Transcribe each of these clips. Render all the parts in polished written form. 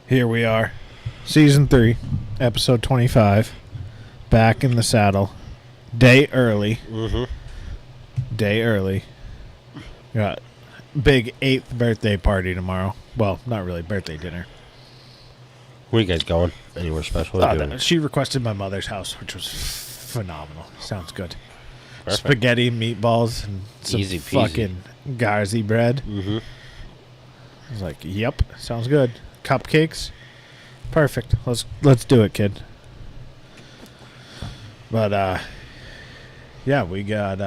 Here we are. Season 3, episode 25. Back in the saddle. Day early. Day early. Got big 8th birthday party tomorrow. Well, not really. Birthday dinner. Where you guys going? Anywhere special? She requested my mother's house, which was phenomenal. Sounds good. Perfect. Spaghetti, meatballs, and some Easy peasy. fucking Garzi bread. Mm-hmm. I was like, yep, sounds good. Cupcakes. Perfect. Let's do it, kid. But yeah, we got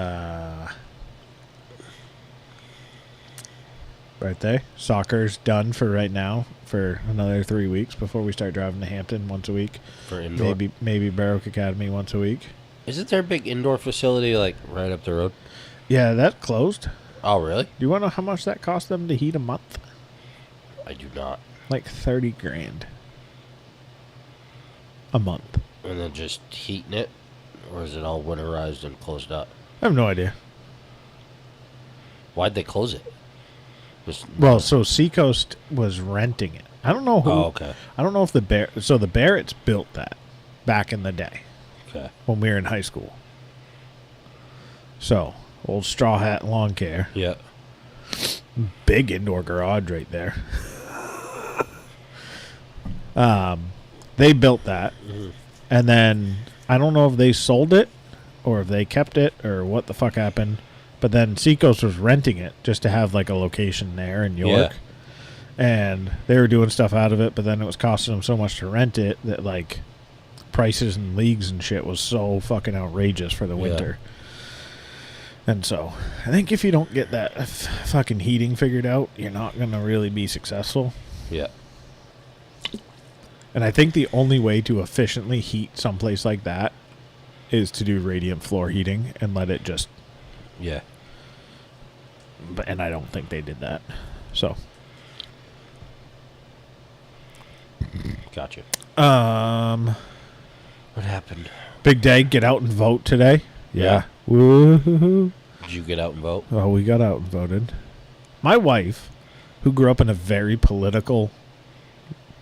birthday. Soccer's done for right now for another 3 weeks before we start driving to Hampton once a week. For indoor? Maybe Barrock Academy once a week. Isn't there a big indoor facility like right up the road? Yeah, that closed. Oh, really? Do you want to know how much that cost them to heat a month? I do not. Like $30,000 a month. And then just heating it? Or is it all winterized and closed up? I have no idea. Why'd they close it? So Seacoast was renting it. I don't know who. Oh, okay. I don't know if the Barretts built that back in the day. Okay. When we were in high school. So, old straw hat and lawn care. Yeah. Big indoor garage right there. They built that. Mm-hmm. And then, I don't know if they sold it or if they kept it or what the fuck happened. But then Seacoast was renting it just to have like a location there in York. Yeah. And they were doing stuff out of it, but then it was costing them so much to rent it that like prices and leagues and shit was so fucking outrageous for the winter. And so, I think if you don't get that fucking heating figured out, you're not going to really be successful. Yeah. And I think the only way to efficiently heat someplace like that is to do radiant floor heating and let it just... Yeah. And I don't think they did that. So... Gotcha. What happened? Big day. Get out and vote today. Yeah. Woo-hoo-hoo. Did you get out and vote? Oh, we got out and voted. My wife, who grew up in a very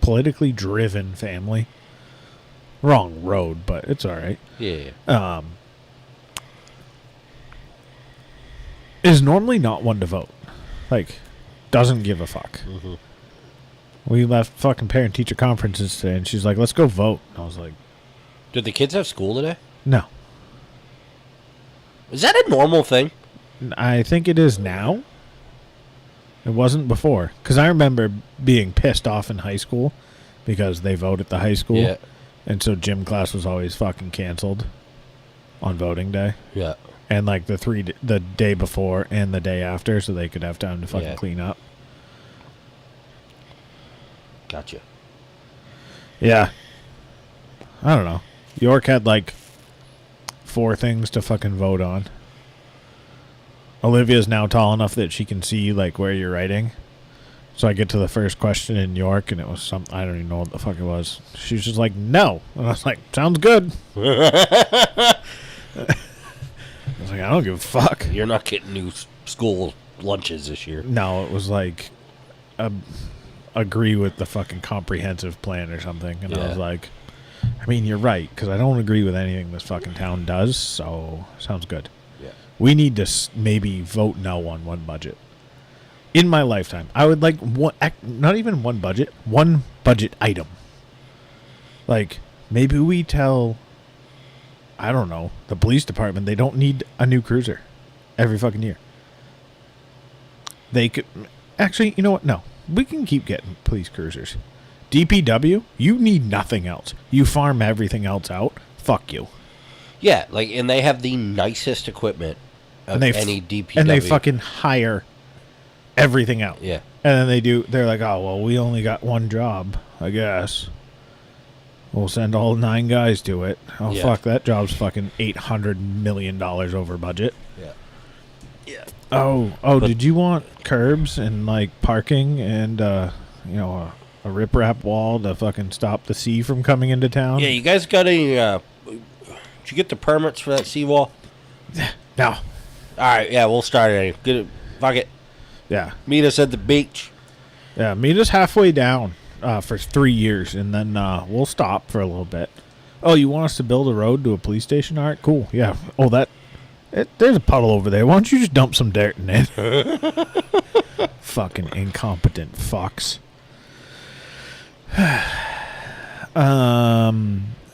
politically driven family, wrong road, but it's all right. Yeah. Is normally not one to vote. Like, doesn't give a fuck. Mm-hmm. We left fucking parent-teacher conferences today, and she's like, let's go vote. And I was like... Did the kids have school today? No. Is that a normal thing? I think it is now. It wasn't before. Because I remember being pissed off in high school because they vote at the high school. Yeah. And so gym class was always fucking canceled on voting day. Yeah. And like the day before and the day after so they could have time to fucking clean up. Gotcha. Yeah. I don't know. York had like 4 things to fucking vote on. Olivia's now tall enough that she can see like where you're writing. So I get to the first question in York and it was some I don't even know what the fuck it was. She was just like, no. And I was like, sounds good. I was like, I don't give a fuck. You're not getting new school lunches this year. No, it was like agree with the fucking comprehensive plan or something. And I was like, I mean, you're right, because I don't agree with anything this fucking town does, so sounds good. Yeah. We need to maybe vote no on one budget. In my lifetime, I would like not even one budget item. Like, maybe we tell, I don't know, the police department they don't need a new cruiser every fucking year. They could, actually, you know what? No, we can keep getting police cruisers. DPW, you need nothing else. You farm everything else out. Fuck you. Yeah, like, and they have the nicest equipment of any DPW. And they fucking hire everything out. Yeah. And then they're like, oh, well, we only got one job, I guess. We'll send all 9 guys to it. Oh, yeah. Fuck, that job's fucking $800 million over budget. Yeah. Yeah. Oh, did you want curbs and, like, parking and, a riprap wall to fucking stop the sea from coming into town? Yeah, you guys got any, did you get the permits for that seawall? No. Alright, yeah, we'll start it. Get it. Fuck it. Yeah. Meet us at the beach. Yeah, meet us halfway down. for 3 years, and then we'll stop for a little bit. Oh, you want us to build a road to a police station? All right, cool. Yeah. Oh, there's a puddle over there. Why don't you just dump some dirt in it? Fucking incompetent fucks.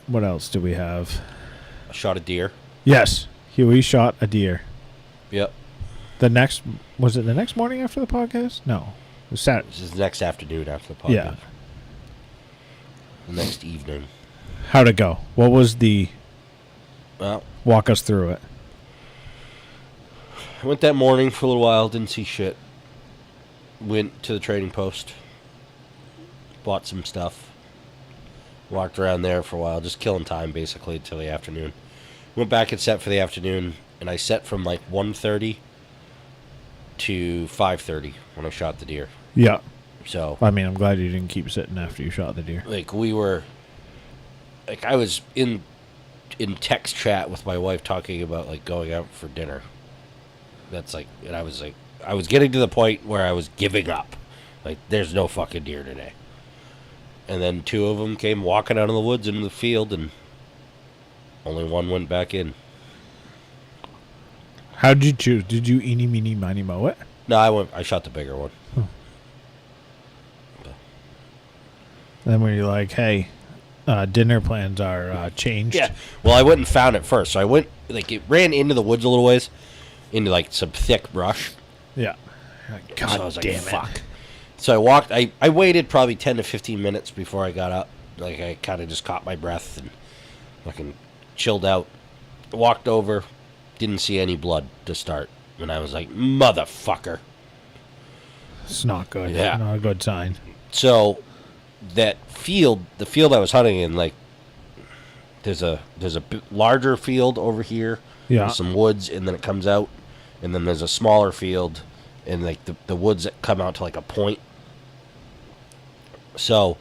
What else do we have? I shot a deer. Yes, Huey shot a deer. Yep. Was it the next morning after the podcast? No, it was Saturday. This is the next afternoon after the podcast. Yeah. The next evening. How'd it go? What was the? Well, walk us through it. I went that morning for a little while. Didn't see shit. Went to the trading post. Bought some stuff. Walked around there for a while, just killing time basically until the afternoon. Went back and set for the afternoon, and I set from like 1:30 to 5:30 when I shot the deer. Yeah. So I mean, I'm glad you didn't keep sitting after you shot the deer. Like I was in text chat with my wife talking about like going out for dinner. That's like, and I was getting to the point where I was giving up. Like, there's no fucking deer today. And then 2 of them came walking out of the woods into the field, and only one went back in. How did you choose? Did you eeny, meeny, miny, moe it? No, I shot the bigger one. Then were you like, hey, dinner plans are changed? Yeah. Well, I went and found it first. So I went, like, it ran into the woods a little ways, into, like, some thick brush. Yeah. God so I was like, damn fuck. it. So I walked, I waited probably 10 to 15 minutes before I got up. Like, I kind of just caught my breath and fucking chilled out. Walked over, didn't see any blood to start. And I was like, motherfucker. It's not good. Yeah. Not a good sign. So that field, the field I was hunting in, like, there's a larger field over here. Yeah. Some woods, and then it comes out. And then there's a smaller field, and like the woods that come out to like a point. So,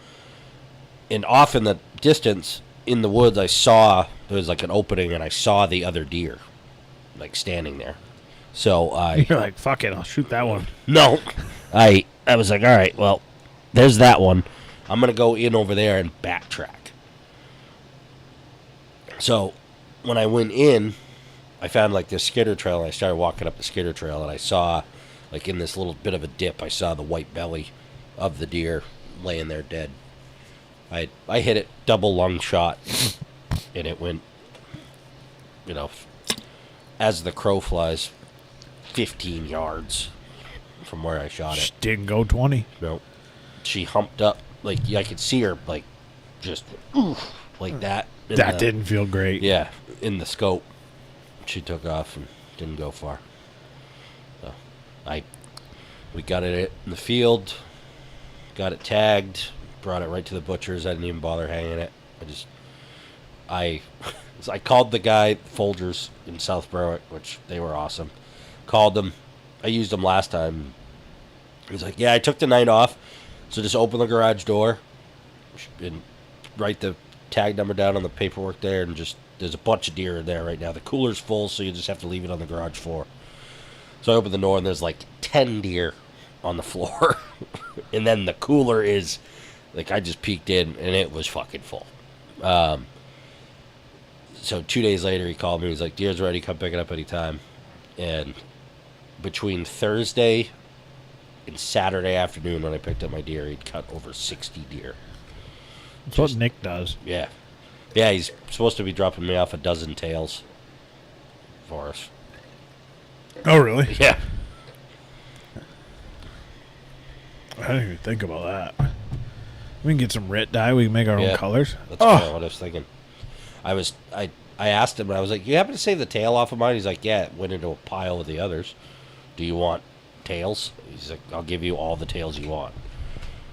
and off in the distance in the woods, I saw there was like an opening, and I saw the other deer, like standing there. So you're like, fuck it, I'll shoot that one. No, I was like, all right, well, there's that one. I'm gonna go in over there and backtrack. So, when I went in, I found like this skidder trail, and I started walking up the skidder trail, and I saw, like in this little bit of a dip, I saw the white belly of the deer laying there dead. I hit it double lung shot, and it went, as the crow flies, 15 yards from where I shot it. Didn't go 20. No. She humped up, like, I could see her, like, just, oof, like that. That didn't feel great. Yeah, in the scope. She took off and didn't go far. So, we got it in the field, got it tagged, brought it right to the butcher's. I didn't even bother hanging it. I called the guy, Folgers in South Berwick, which they were awesome. Called them. I used them last time. He's like, yeah, I took the night off, so just open the garage door and write the tag number down on the paperwork there, and just, there's a bunch of deer in there right now. The cooler's full, so you just have to leave it on the garage floor. So I opened the door, and there's like 10 deer on the floor. And then the cooler is, like, I just peeked in, and it was fucking full. So 2 days later, he called me. He's like, deer's ready. Come pick it up anytime. And between Thursday and Saturday afternoon when I picked up my deer, he'd cut over 60 deer. That's what Nick does. Yeah. Yeah, he's supposed to be dropping me off a dozen tails for us. Oh, really? Yeah. I didn't even think about that. We can get some Rit dye. We can make our own colors. That's kind of what I was thinking. I asked him, and I was like, you happen to save the tail off of mine? He's like, yeah, it went into a pile of the others. Do you want tails? He's like, I'll give you all the tails you want.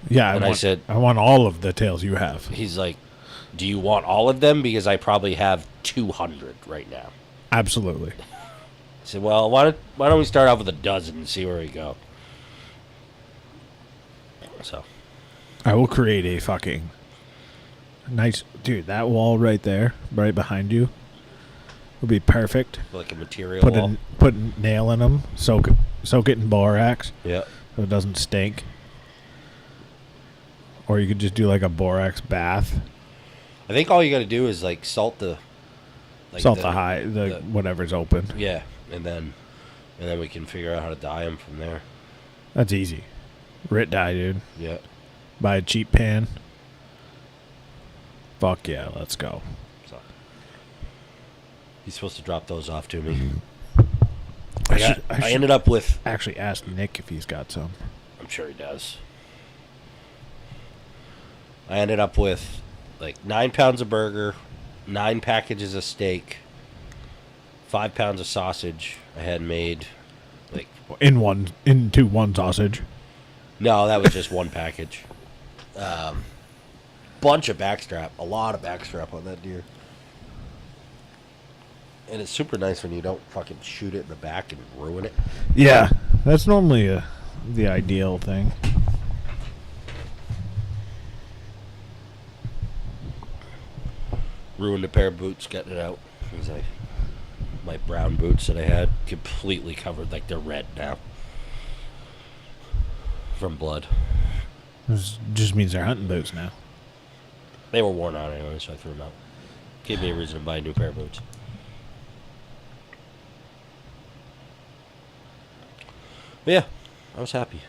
Yeah, and I said, I want all of the tails you have. He's like, do you want all of them? Because I probably have 200 right now. Absolutely. I said, well, why don't we start off with a dozen and see where we go? So, I will create a fucking nice, dude. That wall right there, right behind you, will be perfect. Like a material wall. Put a nail in them. Soak it in borax. Yeah. So it doesn't stink. Or you could just do like a borax bath. I think all you got to do is like salt the whatever's open. Yeah, and then we can figure out how to dye them from there. That's easy. Rit dye, dude. Yeah. Buy a cheap pan. Fuck yeah, let's go. So he's supposed to drop those off to me. I ended up with... Actually ask Nick if he's got some. I'm sure he does. I ended up with like 9 pounds of burger, 9 packages of steak, 5 pounds of sausage I had made. Like into one sausage. No, that was just one package. Bunch of backstrap. A lot of backstrap on that deer. And it's super nice when you don't fucking shoot it in the back and ruin it. Yeah, that's normally the ideal thing. Ruined a pair of boots getting it out. It was like my brown boots that I had completely covered, like they're red now from blood. This just means they're hunting boots now. They were worn out anyway, so I threw them out. Gave me a reason to buy a new pair of boots. But yeah, I was happy.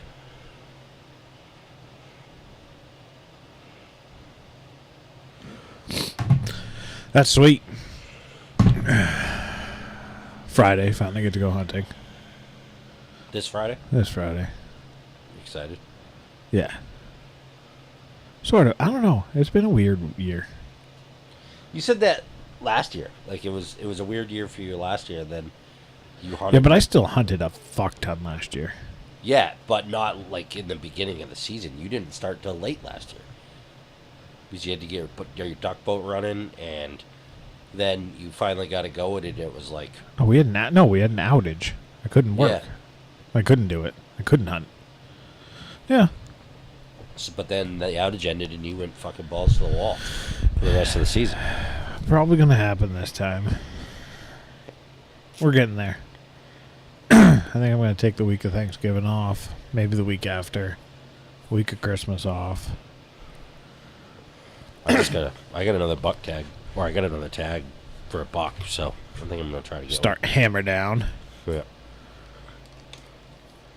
That's sweet. Friday, finally get to go hunting. This Friday? This Friday. Excited? Yeah. Sort of. I don't know. It's been a weird year. You said that last year. Like it was a weird year for you last year. Then you hunted. Yeah, but I still hunted a fuck ton last year. Yeah, but not like in the beginning of the season. You didn't start till late last year. Because you had to put your duck boat running, and then you finally got to go at it. It was like... Oh, we had an outage. I couldn't work. Yeah. I couldn't do it. I couldn't hunt. Yeah. So, but then the outage ended, and you went fucking balls to the wall for the rest of the season. Probably going to happen this time. We're getting there. I think I'm going to take the week of Thanksgiving off. Maybe the week after. Week of Christmas off. I got another buck tag. Or I got another tag for a buck, so I think I'm going to try to get Start hammer down. Yeah.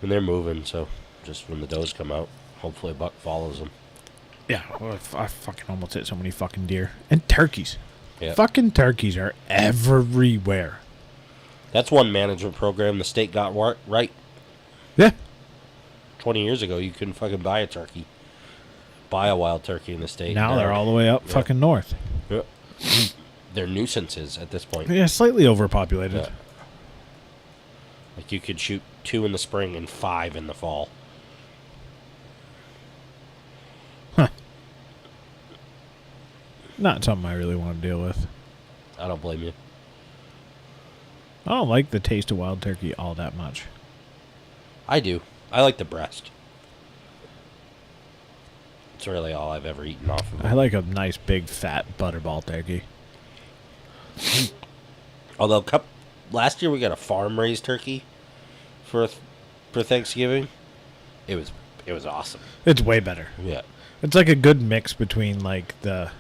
And they're moving, so just when the does come out, hopefully a buck follows them. Yeah, well, I fucking almost hit so many fucking deer. And turkeys. Yeah. Fucking turkeys are everywhere. That's one management program the state got right. Yeah. 20 years ago, you couldn't fucking buy a turkey. Buy a wild turkey in the state. Now they're all the way up fucking north. Yeah. They're nuisances at this point. Yeah, slightly overpopulated. Yeah. Like you could shoot 2 in the spring and 5 in the fall. Huh. Not something I really want to deal with. I don't blame you. I don't like the taste of wild turkey all that much. I do. I like the breast. It's really all I've ever eaten off of it. I like a nice big fat butterball turkey. Although last year we got a farm raised turkey for Thanksgiving. It was awesome. It's way better. Yeah. It's like a good mix between like the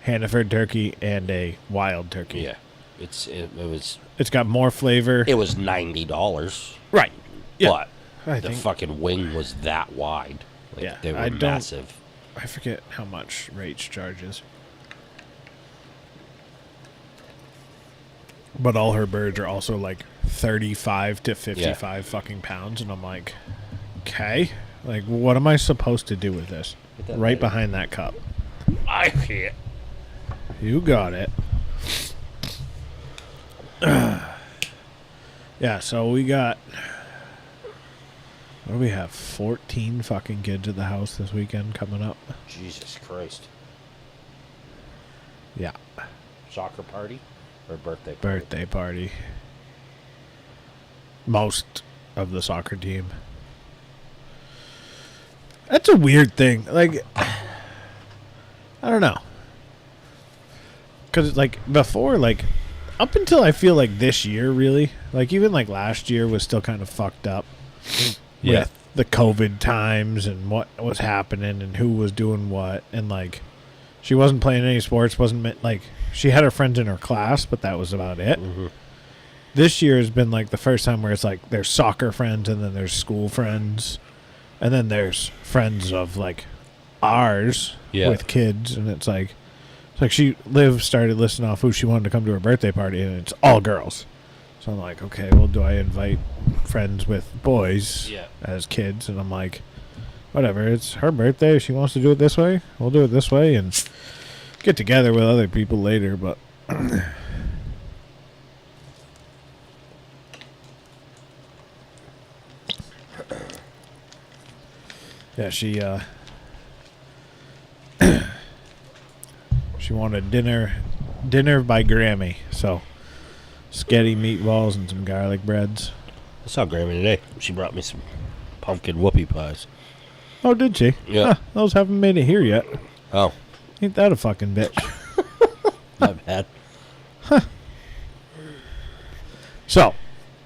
Hannaford turkey and a wild turkey. Yeah. It's got more flavor. It was $90. Right. Yeah. But the fucking wing was that wide. Like, yeah. They were massive. I forget how much Rach charges. But all her birds are also like 35 to 55 fucking pounds. And I'm like, okay. Like, what am I supposed to do with this? Right behind that cup. I can't. You got it. Yeah, so we got... What do we have? 14 fucking kids at the house this weekend coming up. Jesus Christ. Yeah. Soccer party? Or birthday party? Birthday party. Most of the soccer team. That's a weird thing. Like, I don't know. Because, like, before, like, up until I feel like this year, really, like, even, like, last year was still kind of fucked up with the COVID times and what was happening and who was doing what, and like she wasn't playing any sports. Wasn't like she had her friends in her class, but that was about it. Mm-hmm. This year has been like the first time where it's like there's soccer friends and then there's school friends, and then there's friends of like ours with kids, and it's like Liv started listing off who she wanted to come to her birthday party, and it's all girls. So I'm like, okay, well, do I invite friends with boys as kids? And I'm like, whatever, it's her birthday. If she wants to do it this way, we'll do it this way, and get together with other people later. But yeah, she wanted dinner by Grammy, so sketty meatballs and some garlic breads. I saw Grammy today. She brought me some pumpkin whoopie pies. Oh, did she? Yeah. Huh, those haven't made it here yet. Oh. Ain't that a fucking bitch? Not bad. Huh. So,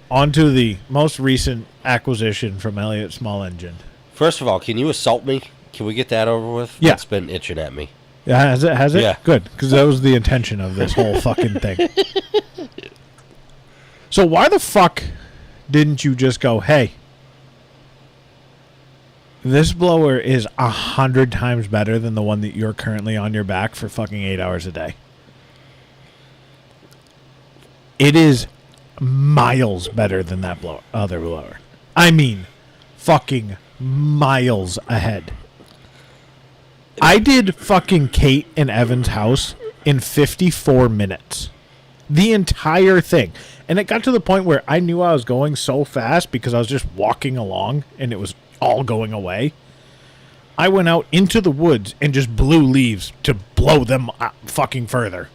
on to the most recent acquisition from Elliott Small Engine. First of all, can you assault me? Can we get that over with? Yeah. It's been itching at me. Yeah, has it? Has it? Yeah. Good, because that was the intention of this whole fucking thing. So why the fuck didn't you just go, hey, this blower is 100 times better than the one that you're currently on your back for fucking 8 hours a day? It is miles better than that other blower. I mean, fucking miles ahead. I did fucking Kate and Evan's house in 54 minutes. The entire thing. And it got to the point where I knew I was going so fast because I was just walking along and it was all going away. I went out into the woods and just blew leaves to blow them fucking further.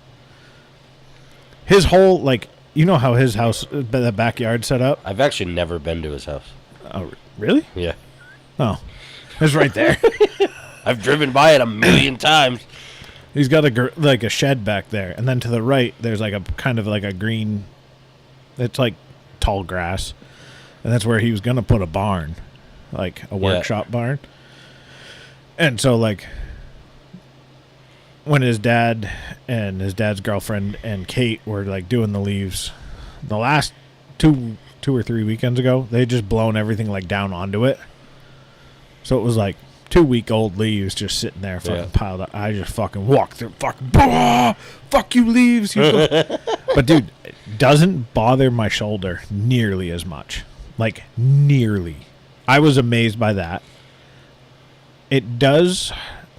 His whole, like, you know how his house, the backyard set up? I've actually never been to his house. Oh, really? Yeah. Oh, it's right there. I've driven by it a million times. He's got a shed back there, and then to the right, there's like a kind of like a green. It's like tall grass, and that's where he was gonna put a barn, like a workshop barn. And so, like, when his dad and his dad's girlfriend and Kate were like doing the leaves, the last two or three weekends ago, they had just blown everything like down onto it. So it was like 2-week-old leaves just sitting there fucking piled up. I just fucking walked through fucking, fuck you leaves. But dude, it doesn't bother my shoulder nearly as much. Like, nearly. I was amazed by that. It does,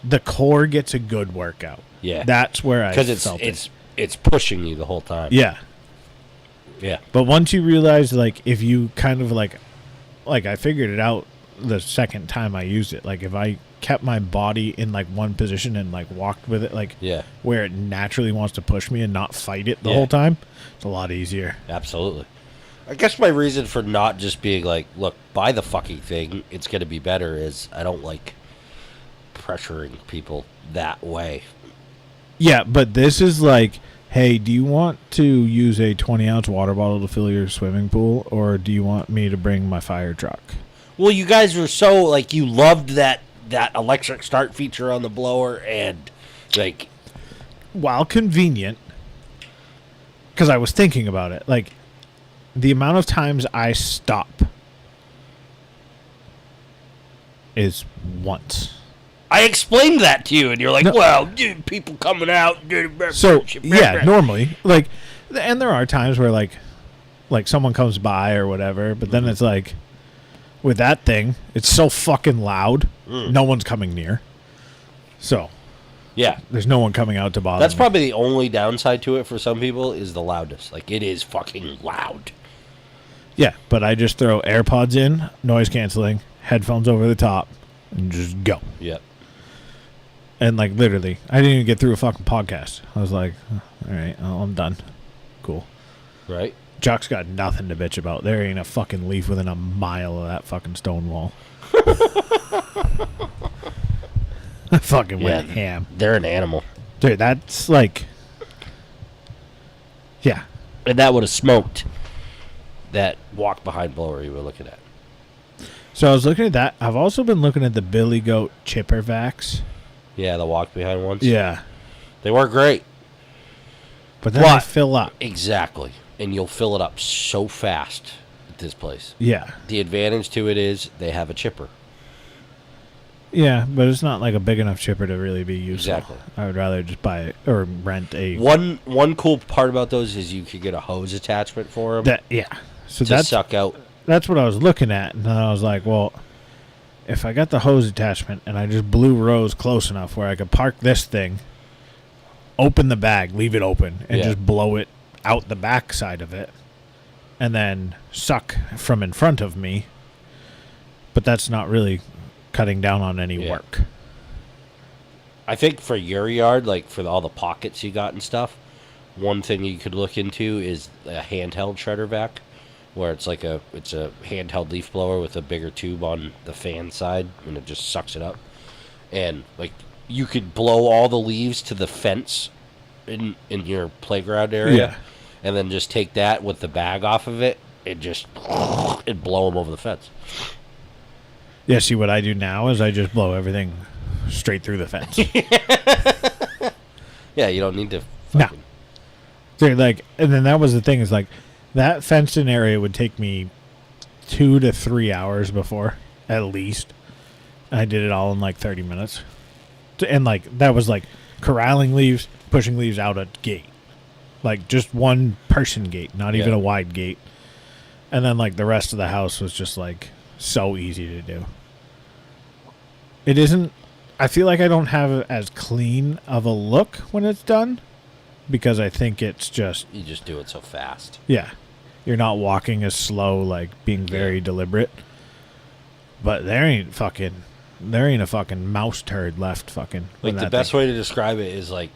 the core gets a good workout. Yeah. That's where I felt it. It's pushing you the whole time. Yeah. Yeah. But once you realize, like, if you kind of like I figured it out the second time I used it. Like, if I kept my body in like one position and like walked with it, like where it naturally wants to push me and not fight it the whole time, it's a lot easier. Absolutely. I guess my reason for not just being like, look, buy the fucking thing, it's going to be better, is I don't like pressuring people that way. Yeah, but this is like, hey, do you want to use a 20-ounce water bottle to fill your swimming pool, or do you want me to bring my fire truck? Well, you guys were so, like, you loved that electric start feature on the blower, and, like... While convenient, because I was thinking about it, like, the amount of times I stop is once. I explained that to you, and you're like, no. Well, dude, people coming out. So, yeah, normally, like, and there are times where, like someone comes by or whatever, but then it's like, with that thing, it's so fucking loud, no one's coming near. So, yeah, there's no one coming out to bother That's me. Probably the only downside to it for some people is the loudness. Like, it is fucking loud. Yeah, but I just throw AirPods in, noise canceling, headphones over the top, and just go. Yep. And, like, literally, I didn't even get through a fucking podcast. I was like, all right, I'm done. Cool. Right. Jock's got nothing to bitch about. There ain't a fucking leaf within a mile of that fucking stone wall. I fucking went ham. They're an animal. Dude, that's like... Yeah. And that would have smoked that walk-behind blower you were looking at. So I was looking at that. I've also been looking at the Billy Goat chipper vacs. Yeah, the walk behind ones. Yeah. They work great. But then they fill up. Exactly. And you'll fill it up so fast at this place. Yeah. The advantage to it is they have a chipper. Yeah, but it's not like a big enough chipper to really be useful. Exactly. I would rather just buy it or rent a... One cool part about those is you could get a hose attachment for them. So to suck out. That's what I was looking at, and then I was like, well, if I got the hose attachment and I just blew Rose close enough where I could park this thing, open the bag, leave it open, and just blow it out the back side of it, and then suck from in front of me, but that's not really cutting down on any work. I think for your yard, like for all the pockets you got and stuff, one thing you could look into is a handheld shredder vac, where it's a handheld leaf blower with a bigger tube on the fan side, and it just sucks it up. And like you could blow all the leaves to the fence in your playground area, and then just take that with the bag off of it and just and blow them over the fence. Yeah, see what I do now is I just blow everything straight through the fence. Yeah, you don't need to. No. So like, and then that was the thing is like, that fenced-in area would take me 2 to 3 hours before, at least. I did it all in like 30 minutes. And like, that was like corralling leaves, pushing leaves out a gate. Like just one person gate, not even a wide gate. And then like the rest of the house was just like so easy to do. It isn't, I feel like I don't have as clean of a look when it's done because I think it's just... You just do it so fast. Yeah. You're not walking as slow, like being very deliberate. But there ain't a fucking mouse turd left fucking. Like the best way to describe it is like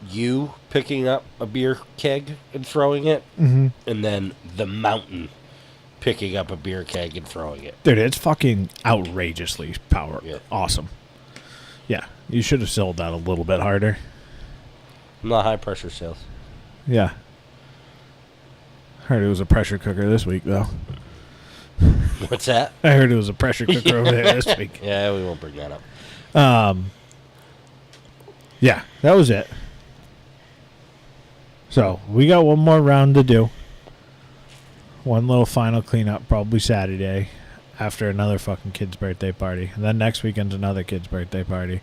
you picking up a beer keg and throwing it, and then the mountain picking up a beer keg and throwing it. Dude, it's fucking outrageously awesome. Yeah, you should have sold that a little bit harder. Not high pressure sales. Yeah. Heard it was a pressure cooker this week, though. What's that? I heard it was a pressure cooker over there this week. Yeah, we won't bring that up. Yeah, that was it. So, we got one more round to do. One little final cleanup, probably Saturday, after another fucking kid's birthday party. And then next weekend's another kid's birthday party.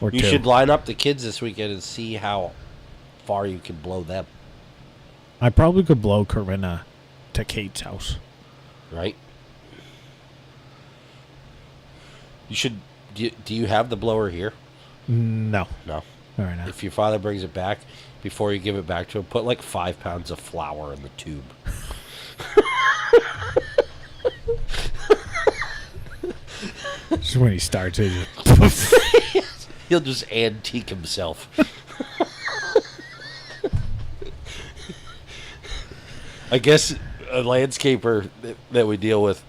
Or you two. should line up the kids this weekend and see how far you can blow them. I probably could blow Corinna to Kate's house. Right? You should... Do you have the blower here? No. No. All right, now. If your father brings it back, before you give it back to him, put like 5 pounds of flour in the tube. Just when he starts it, He'll just antique himself. I guess a landscaper that we deal with,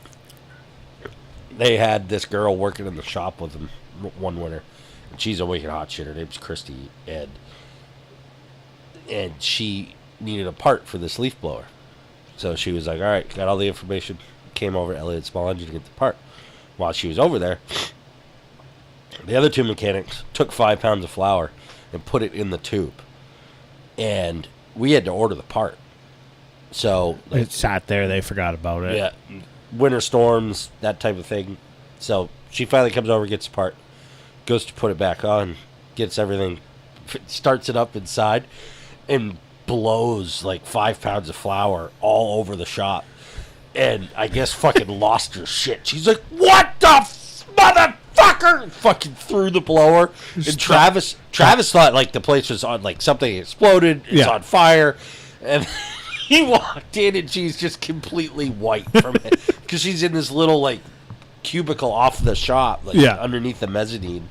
they had this girl working in the shop with them one winter. And she's a wicked hot shit. Her name's Christy, and she needed a part for this leaf blower. So she was like, all right, got all the information, came over to Elliott Small Engine to get the part. While she was over there, the other two mechanics took 5 pounds of flour and put it in the tube. And we had to order the part. So it sat there. They forgot about it. Yeah. Winter storms, that type of thing. So she finally comes over, gets the part, goes to put it back on, gets everything, starts it up inside, and blows like 5 pounds of flour all over the shop. And I guess fucking lost her shit. She's like, what the motherfucker? Fucking threw the blower. And Travis thought like the place was on, like something exploded. It's on fire. And he walked in and she's just completely white from it. Because she's in this little like cubicle off the shop, like underneath the mezzanine.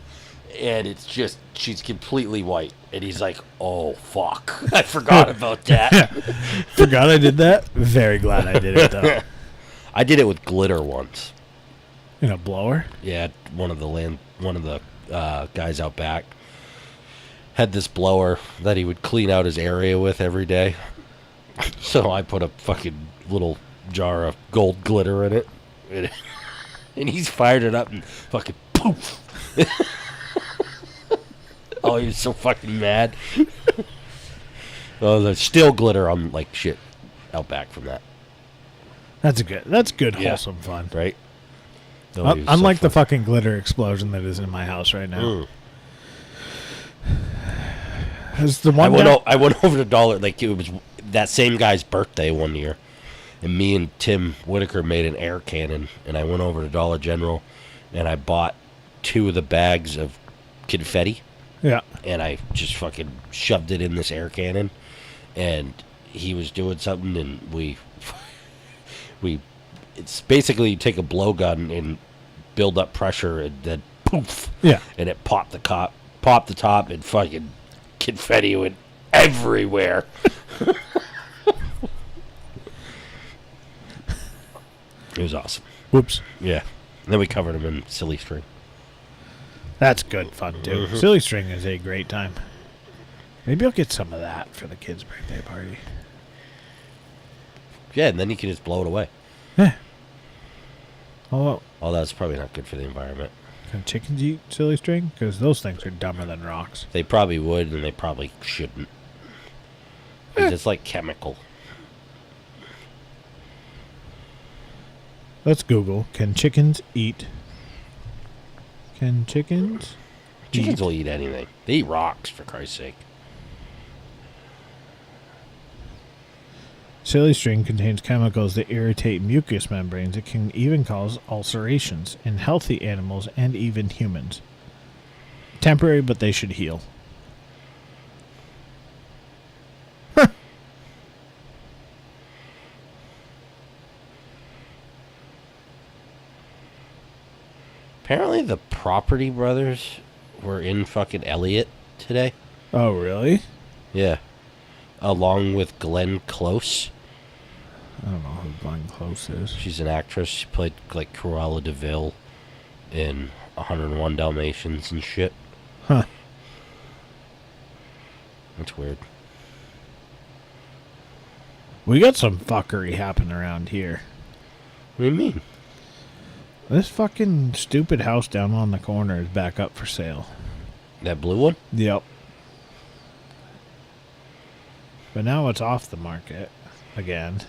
And it's just, she's completely white. And he's like, oh, fuck. I forgot about that. Forgot I did that? Very glad I did it, though. I did it with glitter once. In a blower? Yeah, one of the guys out back had this blower that he would clean out his area with every day. So I put a fucking little jar of gold glitter in it. And he's fired it up and fucking poof. Oh, he was so fucking mad. Oh, there's still glitter on like shit out back from that. That's good, wholesome fun. Right? Oh, he was Unlike so the fucking glitter explosion that is in my house right now. It's the one I went over to Dollar, like it was that same guy's birthday one year. And me and Tim Whitaker made an air cannon, and I went over to Dollar General, and I bought 2 of the bags of confetti. Yeah. And I just fucking shoved it in this air cannon, and he was doing something, and we it's basically you take a blowgun and build up pressure, and then poof. Yeah. And it popped the top, and fucking confetti went everywhere. It was awesome. Whoops. Yeah. And then we covered him in silly string. That's good fun, too. Mhm. Silly string is a great time. Maybe I'll get some of that for the kids' birthday party. Yeah, and then you can just blow it away. Yeah. Oh, Oh, that's probably not good for the environment. can chickens eat silly string? Because those things are dumber than rocks. They probably would, and they probably shouldn't. 'Cause it's like chemical. Let's Google. Can chickens eat? Can chickens? Chickens will eat anything. They eat rocks, for Christ's sake. Silly string contains chemicals that irritate mucous membranes. It can even cause ulcerations in healthy animals and even humans. Temporary, but they should heal. Apparently the Property Brothers were in fucking Elliott today. Oh, really? Yeah. Along with Glenn Close. I don't know who Glenn Close is. She's an actress. She played like Cruella de Vil in 101 Dalmatians and shit. Huh. That's weird. We got some fuckery happening around here. What do you mean? This fucking stupid house down on the corner is back up for sale. That blue one? Yep. But now it's off the market again.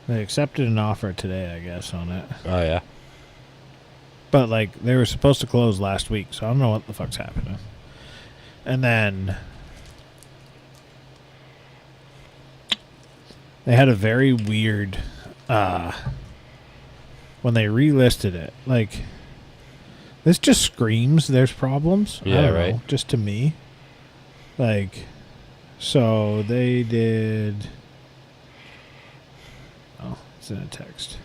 They accepted an offer today, I guess, on it. Oh, yeah. But, like, they were supposed to close last week, so I don't know what the fuck's happening. And then they had a very weird, when they relisted it, like, this just screams there's problems. I Yeah, don't right. know, just to me. Like, so they did... Oh, it's in a text.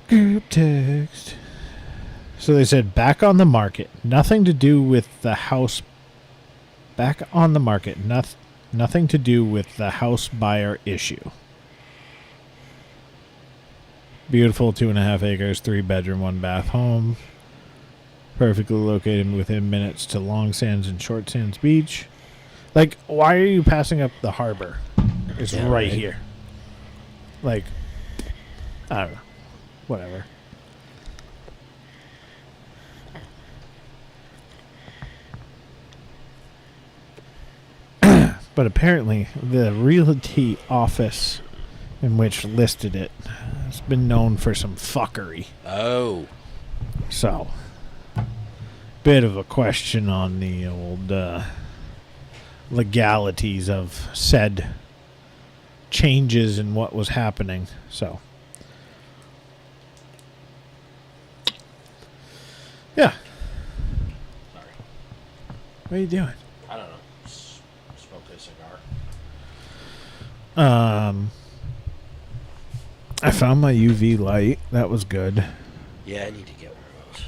Group text. So they said back on the market. Nothing to do with the house. Back on the market. Nothing to do with the house buyer issue. Beautiful 2.5 acres, 3-bedroom, 1-bath home. Perfectly located within minutes to Long Sands and Short Sands Beach. Like, why are you passing up the harbor? It's Yeah, right right. here. Like, I don't know. Whatever. But apparently, the realty office in which listed it has been known for some fuckery. Oh. So, bit of a question on the old legalities of said changes in what was happening. So, yeah. Sorry. What are you doing? I don't know. Smoke a cigar. I found my UV light. That was good. Yeah, I need to get one of those.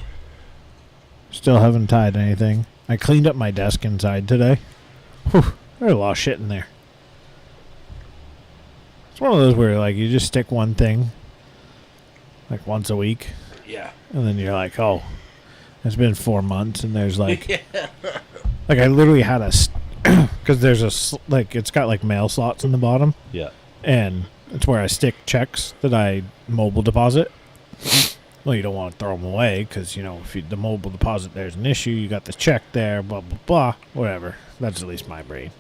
Still haven't tied anything. I cleaned up my desk inside today. Whew, there's a lot of shit in there. It's one of those where, like, you just stick one thing, like, once a week, Yeah. and then you're like, oh, It's been 4 months, and there's like, like I literally had because there's like it's got like mail slots in the bottom, Yeah. and it's where I stick checks that I mobile deposit. Well, you don't want to throw them away because if the mobile deposit there's an issue, you got the check there, blah blah blah, whatever. That's at least my brain.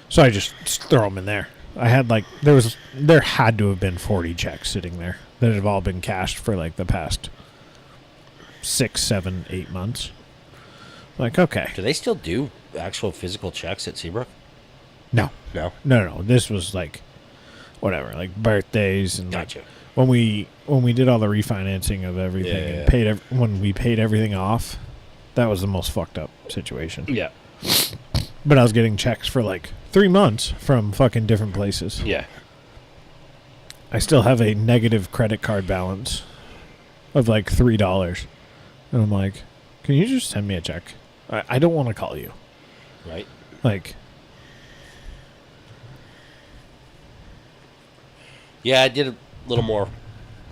So I just throw them in there. I had like there had to have been 40 checks sitting there that have all been cashed for like the past 6, 7, 8 months. Like, okay. Do they still do actual physical checks at Seabrook? No. No? No. This was like, whatever, like birthdays and Gotcha. like when we did all the refinancing of everything and when we paid everything off, that was the most fucked up situation. Yeah. But I was getting checks for like 3 months from fucking different places. Yeah. I still have a negative credit card balance of like $3. And I'm like, can you just send me a check? I don't want to call you. Right. Like, yeah, I did a little more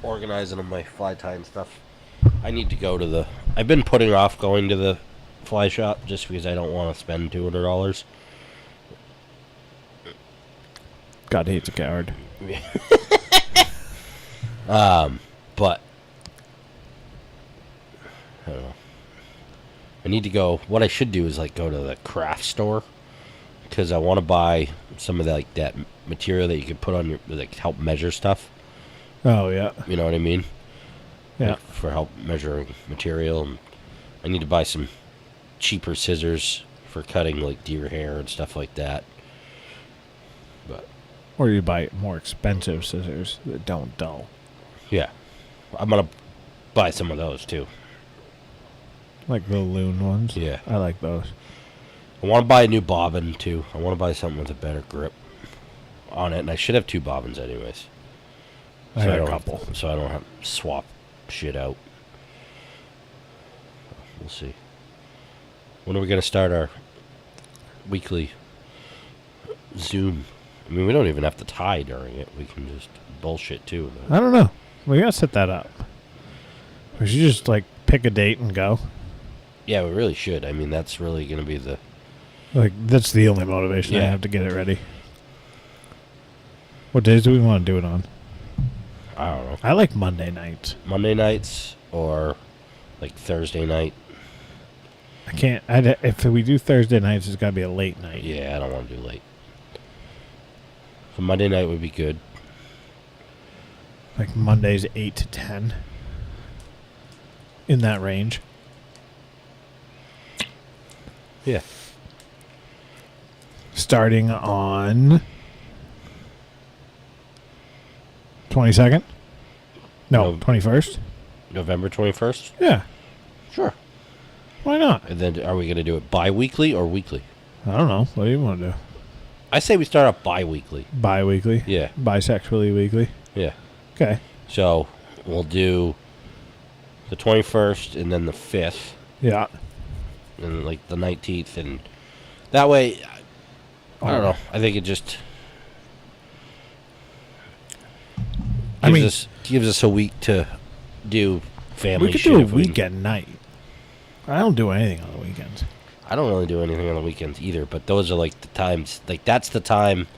organizing on my fly tying stuff. I need to go to I've been putting off going to the fly shop just because I don't want to spend $200. God hates a coward. But I don't know. I need to go. What I should do is like go to the craft store because I want to buy some of that material that you can put on your help measure stuff. Oh yeah. You know what I mean? Yeah. Like for help measuring material, and I need to buy some cheaper scissors for cutting like deer hair and stuff like that. But Or you buy more expensive scissors that don't dull. yeah, I'm gonna buy some of those too. Like the loon ones. Yeah. I like those. I want to buy a new bobbin too. I want to buy something with a better grip on it, and I should have 2 bobbins anyways. I had a don't couple. So I don't have to swap shit out. We'll see. When are we gonna start our weekly Zoom? I mean, we don't even have to tie during it. We can just bullshit too. I don't know. We gotta set that up. We should just like pick a date and go. Yeah, we really should. I mean, that's really going to be Like that's the only motivation I Yeah. have to get it ready. What days do we want to do it on? I don't know, I like Monday nights. Monday nights or like Thursday night. I can't. If we do Thursday nights, it's got to be a late night. Yeah, I don't want to do late. So Monday night would be good. Like Mondays 8 to 10. In that range. Yeah. Starting on 22nd? No, No. 21st? November 21st? Yeah. Sure. Why not? And then are we going to do it bi-weekly or weekly? I don't know. What do you want to do? I say we start off bi-weekly. Bi-weekly? Yeah. Bisexually weekly? Yeah. Okay. So we'll do the 21st and then the 5th Yeah. and like the 19th. And that way, I don't know. I think it just gives us a week to do family We could shit. do a if we- weekend night. I don't do anything on the weekends. I don't really do anything on the weekends either, but those are like the times. Like that's the time.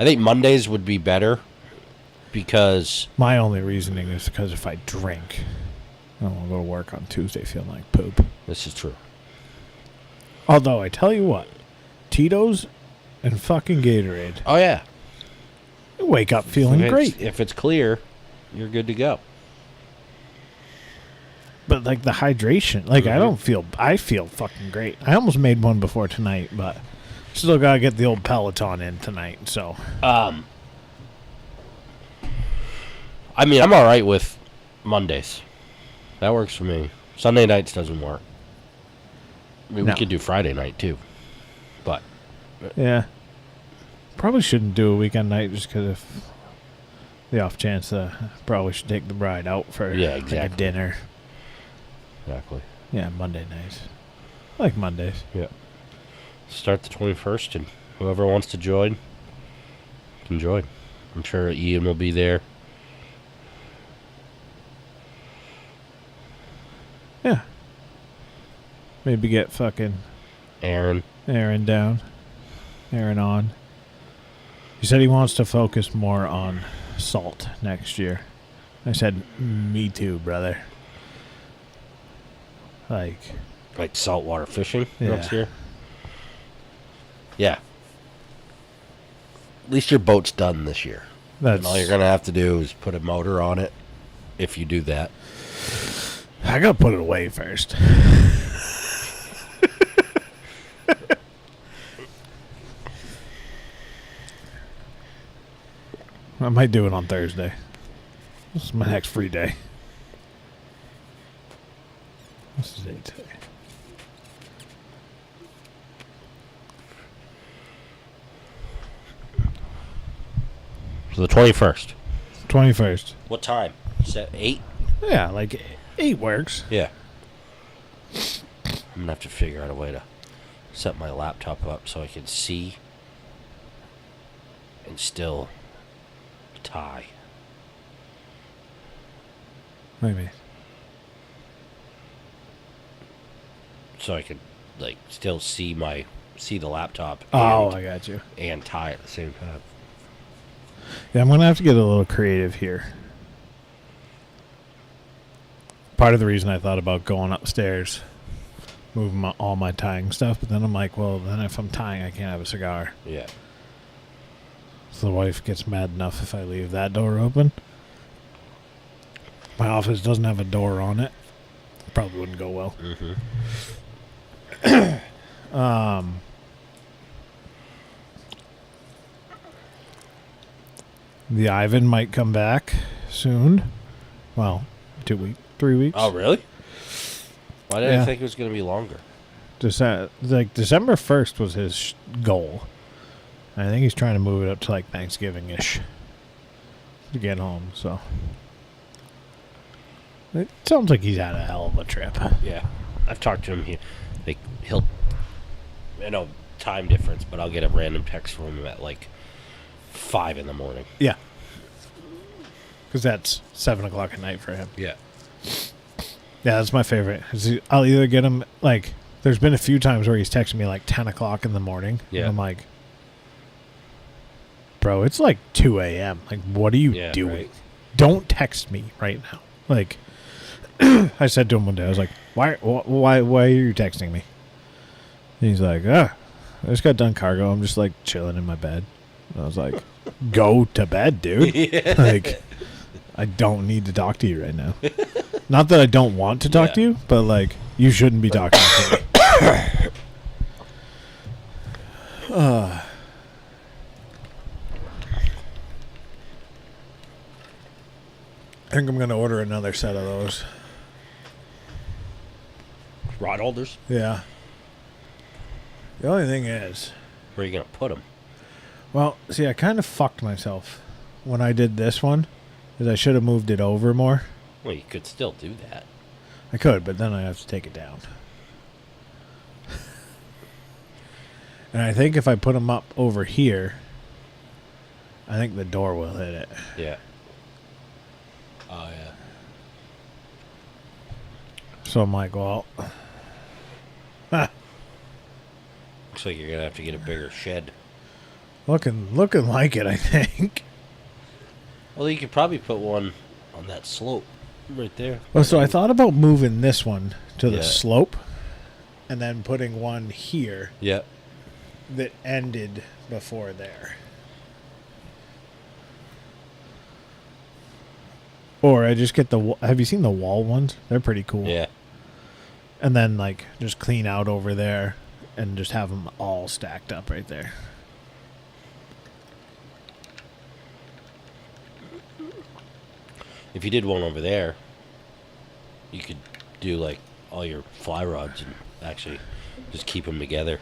I think Mondays would be better because My only reasoning is because if I drink, I don't want to go to work on Tuesday feeling like poop. this is true. Although, I tell you what, Tito's and fucking Gatorade, Oh yeah, you wake up feeling great. If it's clear, you're good to go. But, like, the hydration, like, I feel fucking great. I almost made one before tonight, but still got to get the old Peloton in tonight, so. I mean, I'm all right with Mondays. That works for me. Sunday nights doesn't work. I mean, No. we could do Friday night too, but Yeah. Probably shouldn't do a weekend night just because if the off chance probably should take the bride out for Yeah, like a exactly. dinner. exactly. Yeah, Monday nights. I like Mondays. Yeah. Start the 21st, and whoever wants to join can join. I'm sure Ian will be there. Yeah. Maybe get fucking Aaron. Aaron on. He said he wants to focus more on salt next year. I said, me too, brother. Like saltwater fishing Yeah. next year? Yeah. At least your boat's done this year. that's And all you're going to have to do is put a motor on it if you do that. I gotta put it away first. I might do it on Thursday. This is my next free day. What's the date today? So the 21st. 21st. What time? Is that 8? Yeah, like 8 works. Yeah. I'm going to have to figure out a way to set my laptop up so I can see and still tie. Maybe. So I can still see the laptop Oh, and, I got you. and tie at the same time. Yeah, I'm going to have to get a little creative here. Part of the reason I thought about going upstairs, moving all my tying stuff, but then I'm like, well, then if I'm tying, I can't have a cigar. Yeah. So the wife gets mad enough if I leave that door open. My office doesn't have a door on it. Probably wouldn't go well. Mm-hmm. The Ivan might come back soon. Well, 2 weeks, 3 weeks. Oh, really? Why did Yeah. I think it was going to be longer? December 1st was his goal. I think he's trying to move it up to like Thanksgiving-ish to get home. So it sounds like he's had a hell of a trip. Yeah. I've talked to him. He'll I know time difference, but I'll get a random text from him at 5 in the morning. Yeah, because that's 7 o'clock at night for him. Yeah. Yeah, that's my favorite. I'll either get him there's been a few times where he's texting me 10 o'clock in the morning. Yeah. And I'm like, bro, it's 2 a.m. What are you doing? Right. Don't text me right now. I said to him one day, I was like, why are you texting me? And he's like, I just got done cargo. I'm just chilling in my bed. And I was like, go to bed, dude. Yeah. I don't need to talk to you right now. Not that I don't want to talk to you, but you shouldn't be talking to me. I think I'm going to order another set of those. Rod holders? Yeah. The only thing is, Where are you going to put them? well, see, I kind of fucked myself when I did this one, because I should have moved it over more. Well, you could still do that. I could, but then I have to take it down. And I think if I put them up over here, I think the door will hit it. Yeah. Oh, yeah. So I'm like, well, Looks like you're going to have to get a bigger shed. looking like it, I think. Well, you could probably put one on that slope right there. Well, so I thought about moving this one to the Yeah. slope and then putting one here Yeah. that ended before there. Or I just get have you seen the wall ones? They're pretty cool. Yeah. And then just clean out over there and just have them all stacked up right there. If you did one over there, you could do all your fly rods and actually just keep them together.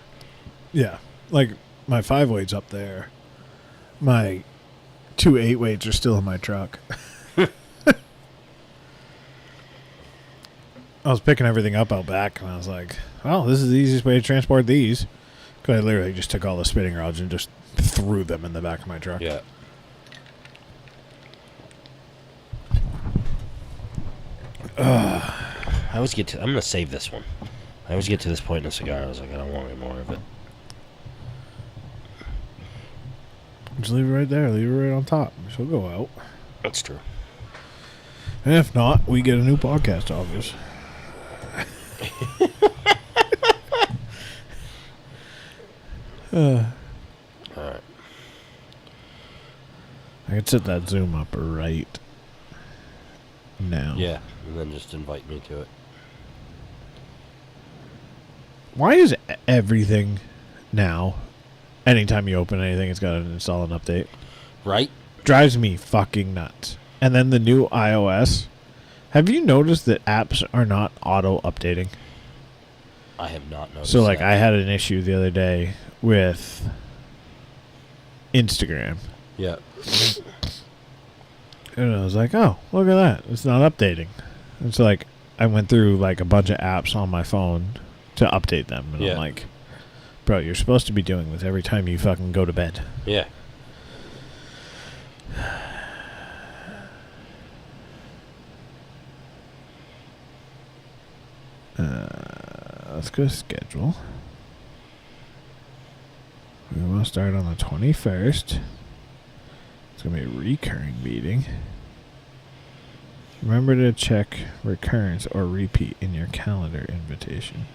Yeah. My 5-weight's up there. My 2 8-weights are still in my truck. I was picking everything up out back, and I was like, well, this is the easiest way to transport these. Because I literally just took all the spinning rods and just threw them in the back of my truck. Yeah. I always I'm going to save this one. I always get to this point in a cigar, I was like, I don't want any more of it. Just leave it right there. Leave it right on top. She'll go out. That's true. And if not, we get a new podcast, obvious. Alright. I could set that Zoom up right now. Yeah, and then just invite me to it. Why is everything now, anytime you open anything, it's got to install an update? Right? Drives me fucking nuts. And then the new iOS. Have you noticed that apps are not auto-updating? I have not noticed So, like, that. I had an issue the other day with Instagram. Yeah. And I was like, oh, look at that. It's not updating. And so, like, I went through, like, a bunch of apps on my phone to update them. And I'm like, bro, you're supposed to be doing this every time you fucking go to bed. Yeah. Let's go to schedule. We will start on the 21st. It's going to be a recurring meeting. Remember to check recurrence or repeat in your calendar invitation.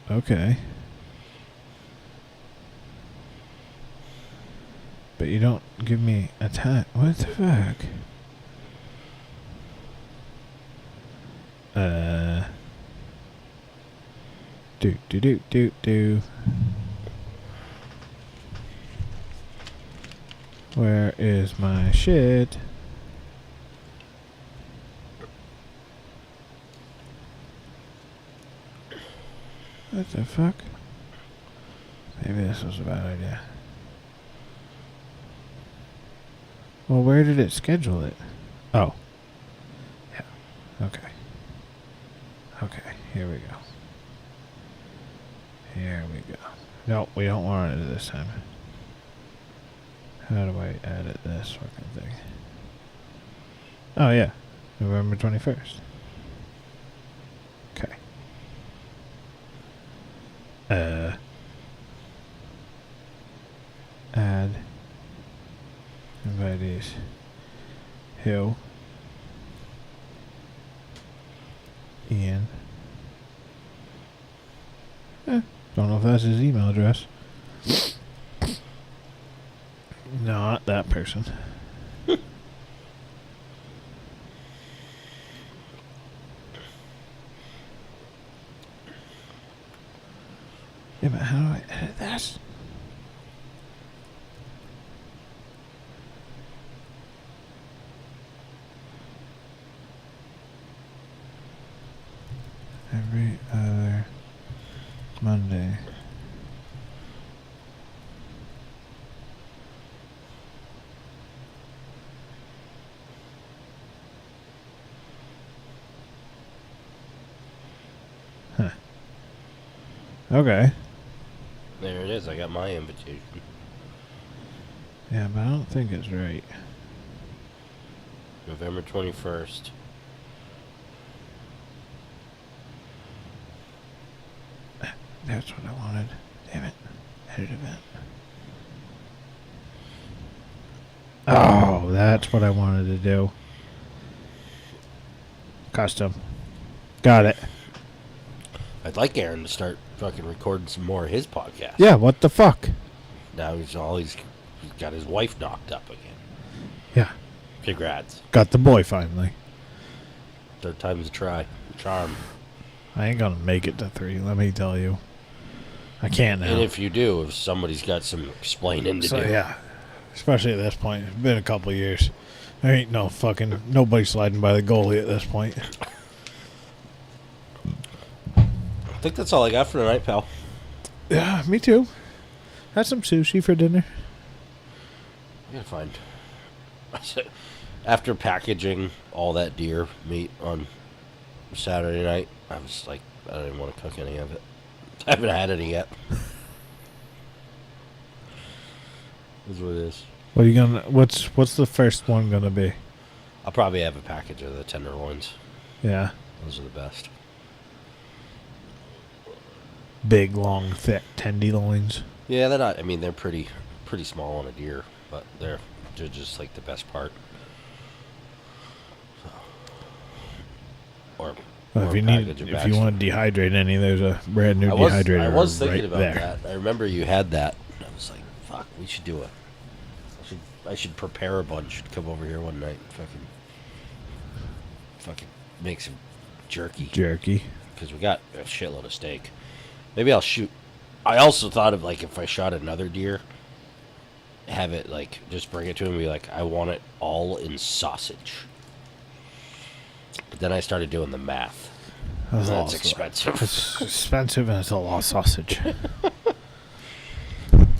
Okay. But you don't give me a time. What the fuck? Do. Where is my shit? What the fuck? Maybe this was a bad idea. Well, where did it schedule it? Oh. Yeah. Okay. Okay, here we go. Here we go. No, we don't want it this time. How do I edit this fucking thing? Oh, yeah. November 21st. Okay. Add invitees. Hill. Ian. Don't know if that's his email address. Not that person. Yeah, but how do I edit this? Every other Monday. Huh. Okay. There it is. I got my invitation. Yeah, but I don't think it's right. November 21st. That's what I wanted. Damn it. Edit event. Oh, that's what I wanted to do. Custom. Got it. I'd like Aaron to start fucking recording some more of his podcast. Yeah, what the fuck? Now he's got his wife knocked up again. Yeah. Congrats. Got the boy finally. Third time's a try. Charm. I ain't gonna make it to 3, let me tell you. I can't now. And if you do, if somebody's got some explaining to So, do. yeah. Especially at this point. It's been a couple of years. There ain't no fucking nobody sliding by the goalie at this point. I think that's all I got for tonight, pal. Yeah, me too. Had some sushi for dinner. I gotta find. After packaging all that deer meat on Saturday night, I was like, I don't even want to cook any of it. I haven't had any yet. That's what it is. What are you gonna? What's the first one gonna be? I'll probably have a package of the tenderloins. Yeah. Those are the best. big, long, thick tenderloins. Yeah, they're not. I mean, they're pretty small on a deer, but they're just like the best part. So. Or Well, or if you want to dehydrate any, there's a brand new dehydrator. I was thinking right about there. that. I remember you had that. And I was like, "Fuck, we should do it. I should prepare a bunch. Should come over here one night and fucking make some jerky. Because we got a shitload of steak. Maybe I'll shoot. I also thought of like if I shot another deer, have it like just bring it to him and be like, I want it all in sausage. But then I started doing the math. That's expensive. It's expensive and it's a lot of sausage.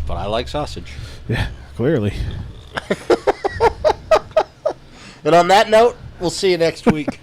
But I like sausage. Yeah, clearly. And on that note, we'll see you next week.